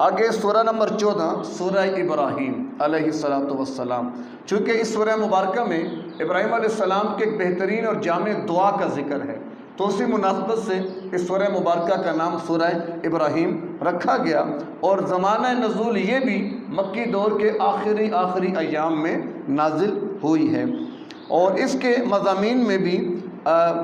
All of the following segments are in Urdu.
آگے سورہ نمبر 14 سورہ ابراہیم علیہ السلام، چونکہ اس سورہ مبارکہ میں ابراہیم علیہ السلام کے ایک بہترین اور جامع دعا کا ذکر ہے، تو اسی مناسبت سے اس سورہ مبارکہ کا نام سورہ ابراہیم رکھا گیا، اور زمانہ نزول یہ بھی مکی دور کے آخری ایام میں نازل ہوئی ہے، اور اس کے مضامین میں بھی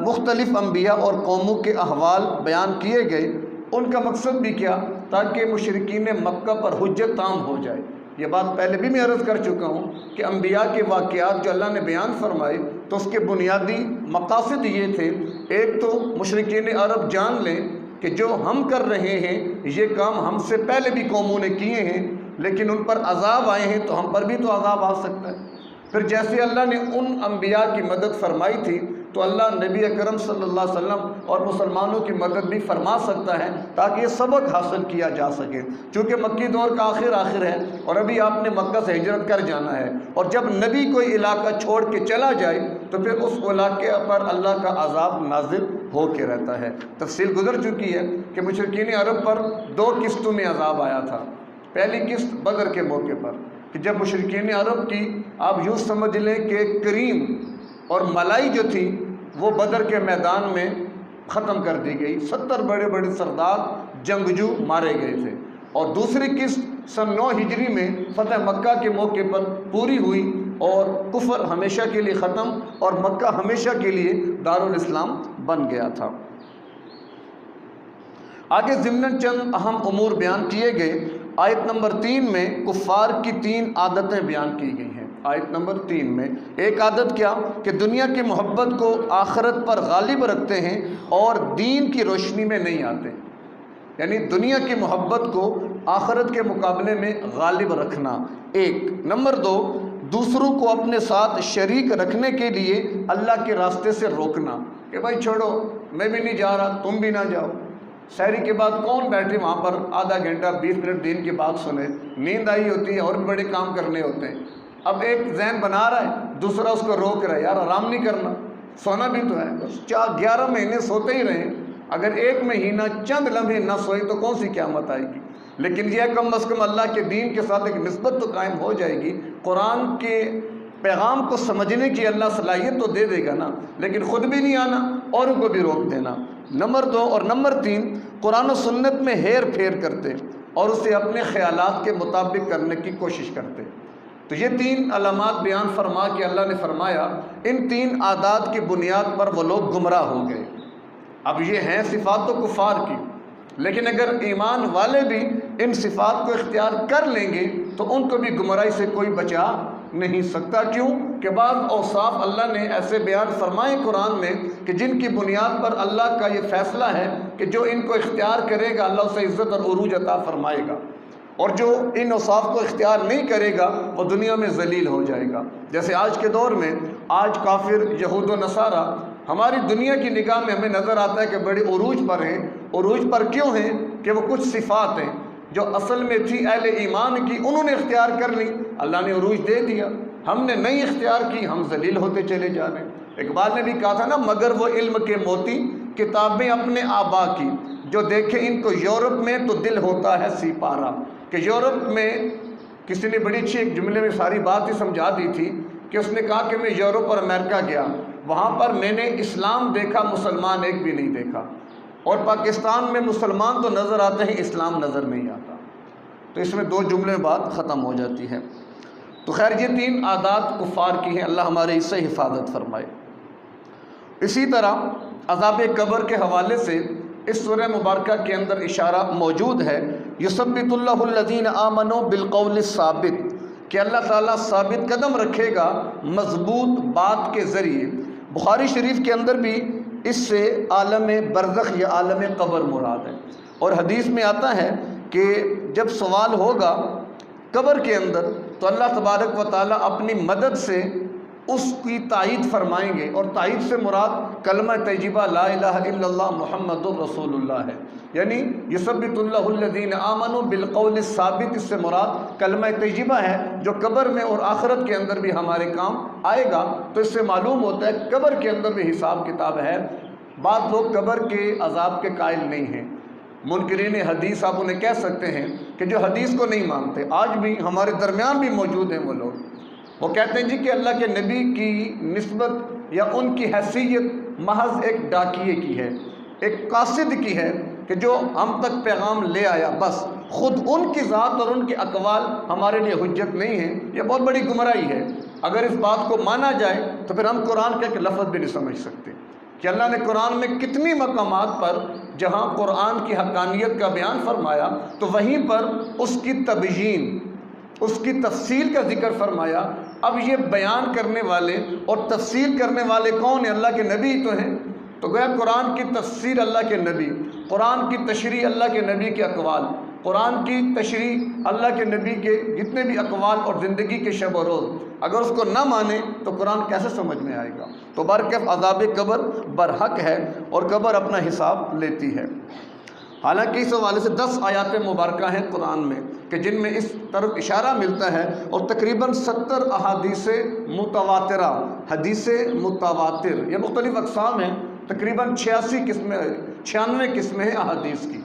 مختلف انبیاء اور قوموں کے احوال بیان کیے گئے۔ ان کا مقصد بھی کیا؟ تاکہ مشرکین مکہ پر حجت عام ہو جائے۔ یہ بات پہلے بھی میں عرض کر چکا ہوں کہ انبیاء کے واقعات جو اللہ نے بیان فرمائے تو اس کے بنیادی مقاصد یہ تھے، ایک تو مشرکین عرب جان لیں کہ جو ہم کر رہے ہیں یہ کام ہم سے پہلے بھی قوموں نے کیے ہیں، لیکن ان پر عذاب آئے ہیں تو ہم پر بھی تو عذاب آ سکتا ہے۔ پھر جیسے اللہ نے ان انبیاء کی مدد فرمائی تھی تو اللہ نبی اکرم صلی اللہ علیہ وسلم اور مسلمانوں کی مدد بھی فرما سکتا ہے تاکہ یہ سبق حاصل کیا جا سکے، چونکہ مکی دور کا آخر ہے اور ابھی آپ نے مکہ سے ہجرت کر جانا ہے، اور جب نبی کوئی علاقہ چھوڑ کے چلا جائے تو پھر اس علاقے پر اللہ کا عذاب نازل ہو کے رہتا ہے۔ تفصیل گزر چکی ہے کہ مشرکین عرب پر 2 قسطوں میں عذاب آیا تھا۔ پہلی قسط بدر کے موقع پر کہ جب مشرکین عرب کی آپ یوں سمجھ لیں کہ کریم اور ملائی جو تھی وہ بدر کے میدان میں ختم کر دی گئی، 70 بڑے بڑے سردار جنگجو مارے گئے تھے، اور دوسری قسط سن 9 ہجری میں فتح مکہ کے موقع پر پوری ہوئی اور کفر ہمیشہ کے لیے ختم اور مکہ ہمیشہ کے لیے دارالاسلام بن گیا تھا۔ آگے ضمناً چند اہم امور بیان کیے گئے۔ آیت نمبر 3 میں کفار کی 3 عادتیں بیان کی گئی ہیں۔ آیت نمبر 3 میں ایک عادت کیا کہ دنیا کی محبت کو آخرت پر غالب رکھتے ہیں اور دین کی روشنی میں نہیں آتے، یعنی دنیا کی محبت کو آخرت کے مقابلے میں غالب رکھنا ایک۔ نمبر 2، دوسروں کو اپنے ساتھ شریک رکھنے کے لیے اللہ کے راستے سے روکنا کہ بھائی چھوڑو، میں بھی نہیں جا رہا، تم بھی نہ جاؤ۔ سحری کے بعد کون بیٹھے وہاں پر آدھا گھنٹہ 20 منٹ دین کی بات سنے؟ نیند آئی ہوتی ہے اور بھی بڑے کام کرنے ہوتے ہیں۔ اب ایک ذہن بنا رہا ہے، دوسرا اس کو روک رہا ہے، یار آرام نہیں کرنا، سونا بھی تو ہے، بس 11 مہینے سوتے ہی رہیں، اگر 1 مہینہ چند لمحے نہ سوئے تو کون سی قیامت آئے گی؟ لیکن یہ کم از کم اللہ کے دین کے ساتھ ایک نسبت تو قائم ہو جائے گی، قرآن کے پیغام کو سمجھنے کی اللہ صلاحیت تو دے دے گا نا، لیکن خود بھی نہیں آنا، اوروں کو بھی روک دینا۔ نمبر 2 اور نمبر 3، قرآن و سنت میں ہیر پھیر کرتے اور اسے اپنے خیالات کے مطابق کرنے کی کوشش کرتے۔ تو یہ 3 علامات بیان فرما کے اللہ نے فرمایا ان 3 عادات کی بنیاد پر وہ لوگ گمراہ ہو گئے۔ اب یہ ہیں صفات تو کفار کی، لیکن اگر ایمان والے بھی ان صفات کو اختیار کر لیں گے تو ان کو بھی گمراہی سے کوئی بچا نہیں سکتا۔ کیوں کہ بعض اوصاف اللہ نے ایسے بیان فرمائے قرآن میں کہ جن کی بنیاد پر اللہ کا یہ فیصلہ ہے کہ جو ان کو اختیار کرے گا اللہ اسے عزت اور عروج عطا فرمائے گا، اور جو ان اوصاف کو اختیار نہیں کرے گا وہ دنیا میں ذلیل ہو جائے گا۔ جیسے آج کے دور میں آج کافر یہود و نصارہ ہماری دنیا کی نگاہ میں ہمیں نظر آتا ہے کہ بڑے عروج پر ہیں۔ عروج پر کیوں ہیں؟ کہ وہ کچھ صفات ہیں جو اصل میں تھی اہل ایمان کی، انہوں نے اختیار کر لی، اللہ نے عروج دے دیا، ہم نے نہیں اختیار کی، ہم ذلیل ہوتے چلے جا رہے ہیں۔ اقبال نے بھی کہا تھا نا، مگر وہ علم کے موتی کتابیں اپنے آبا کی، جو دیکھے ان کو یورپ میں تو دل ہوتا ہے سی پارا۔ کہ یورپ میں کسی نے بڑی اچھی ایک جملے میں ساری بات ہی سمجھا دی تھی کہ اس نے کہا کہ میں یورپ اور امریکہ گیا، وہاں پر میں نے اسلام دیکھا، مسلمان ایک بھی نہیں دیکھا، اور پاکستان میں مسلمان تو نظر آتے ہیں، اسلام نظر نہیں آتا۔ تو اس میں 2 جملے میں بات ختم ہو جاتی ہے۔ تو خیر یہ 3 عادات کفار کی ہیں، اللہ ہمارے اس سے حفاظت فرمائے۔ اسی طرح عذاب قبر کے حوالے سے اس سورہ مبارکہ کے اندر اشارہ موجود ہے، یثبت اللہ الذین آمنوا بالقول الثابت، کہ اللہ تعالیٰ ثابت قدم رکھے گا مضبوط بات کے ذریعے۔ بخاری شریف کے اندر بھی اس سے عالم برزخ یا عالم قبر مراد ہے، اور حدیث میں آتا ہے کہ جب سوال ہوگا قبر کے اندر تو اللہ تبارک و تعالیٰ اپنی مدد سے اس کی تائید فرمائیں گے، اور تائید سے مراد کلمہ طیبہ لا الہ الا اللہ محمد الرسول اللہ ہے، یعنی یثبت اللہ الذین آمنوا بالقول الثابت، اس سے مراد کلمہ طیبہ ہے جو قبر میں اور آخرت کے اندر بھی ہمارے کام آئے گا۔ تو اس سے معلوم ہوتا ہے قبر کے اندر بھی حساب کتاب ہے۔ بعض لوگ قبر کے عذاب کے قائل نہیں ہیں، منکرین حدیث آپ انہیں کہہ سکتے ہیں کہ جو حدیث کو نہیں مانتے، آج بھی ہمارے درمیان بھی موجود ہیں وہ لوگ۔ وہ کہتے ہیں جی کہ اللہ کے نبی کی نسبت یا ان کی حیثیت محض ایک ڈاکیے کی ہے، ایک قاصد کی ہے کہ جو ہم تک پیغام لے آیا، بس خود ان کی ذات اور ان کے اقوال ہمارے لیے حجت نہیں ہے۔ یہ بہت بڑی گمراہی ہے۔ اگر اس بات کو مانا جائے تو پھر ہم قرآن کا ایک لفظ بھی نہیں سمجھ سکتے کہ اللہ نے قرآن میں کتنی مقامات پر جہاں قرآن کی حقانیت کا بیان فرمایا تو وہیں پر اس کی تبیین، اس کی تفصیل کا ذکر فرمایا۔ اب یہ بیان کرنے والے اور تفصیل کرنے والے کون ہیں؟ اللہ کے نبی تو ہیں۔ تو گویا قرآن کی تفسیر اللہ کے نبی، قرآن کی تشریح اللہ کے نبی کے اقوال، قرآن کی تشریح اللہ کے نبی کے جتنے بھی اقوال اور زندگی کے شب و روز، اگر اس کو نہ مانے تو قرآن کیسے سمجھ میں آئے گا؟ تو برکف عذاب قبر برحق ہے اور قبر اپنا حساب لیتی ہے۔ حالانکہ اس حوالے سے 10 آیات مبارکہ ہیں قرآن میں کہ جن میں اس طرف اشارہ ملتا ہے، اور تقریباً 70 احادیث متواترہ، حدیث متواتر، یہ مختلف اقسام ہیں، تقریباً 96 قسمیں ہیں احادیث کی،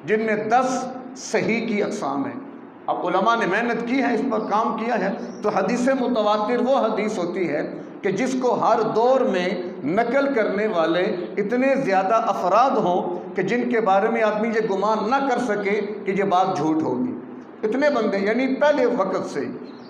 جن میں 10 صحیح کی اقسام ہیں۔ اب علماء نے محنت کی ہے، اس پر کام کیا ہے۔ تو حدیث متواتر وہ حدیث ہوتی ہے کہ جس کو ہر دور میں نقل کرنے والے اتنے زیادہ افراد ہوں کہ جن کے بارے میں آدمی یہ گمان نہ کر سکے کہ یہ بات جھوٹ ہوگی۔ اتنے بندے، یعنی پہلے وقت سے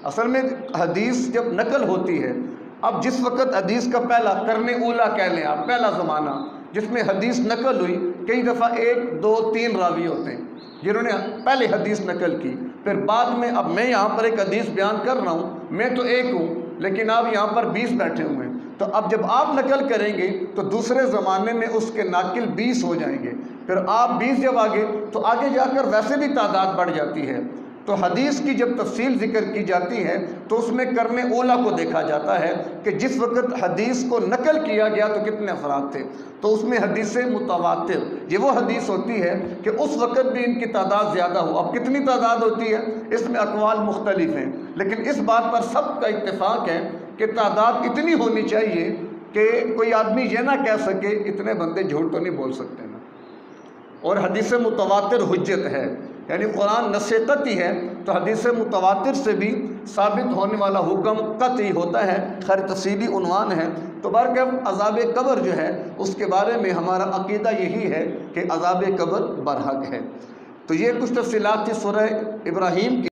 اصل میں حدیث جب نقل ہوتی ہے، اب جس وقت حدیث کا پہلا کرنے اولا کہہ لیں آپ، پہلا زمانہ جس میں حدیث نقل ہوئی، کئی دفعہ 1 2 3 راوی ہوتے ہیں جنہوں نے پہلے حدیث نقل کی، پھر بعد میں اب میں یہاں پر ایک حدیث بیان کر رہا ہوں، میں تو ایک ہوں لیکن آپ یہاں پر 20 بیٹھے ہوئے ہیں، تو اب جب آپ نقل کریں گے تو دوسرے زمانے میں اس کے ناقل 20 ہو جائیں گے، پھر آپ 20 جب آگے تو آگے جا کر ویسے بھی تعداد بڑھ جاتی ہے۔ تو حدیث کی جب تفصیل ذکر کی جاتی ہے تو اس میں کرنے اولا کو دیکھا جاتا ہے کہ جس وقت حدیث کو نقل کیا گیا تو کتنے افراد تھے، تو اس میں حدیث متواتر یہ وہ حدیث ہوتی ہے کہ اس وقت بھی ان کی تعداد زیادہ ہو۔ اب کتنی تعداد ہوتی ہے اس میں اقوال مختلف ہیں، لیکن اس بات پر سب کا اتفاق ہے کہ تعداد اتنی ہونی چاہیے کہ کوئی آدمی یہ نہ کہہ سکے اتنے بندے جھوٹ تو نہیں بول سکتے نا۔ اور حدیث متواتر حجت ہے، یعنی قرآن نص قطعی ہے، تو حدیث متواتر سے بھی ثابت ہونے والا حکم قطعی ہوتا ہے۔ خیر تفصیلی عنوان ہے۔ تو برکف عذاب قبر جو ہے اس کے بارے میں ہمارا عقیدہ یہی ہے کہ عذاب قبر برحق ہے۔ تو یہ کچھ تفصیلات تھی سورہ ابراہیم کی۔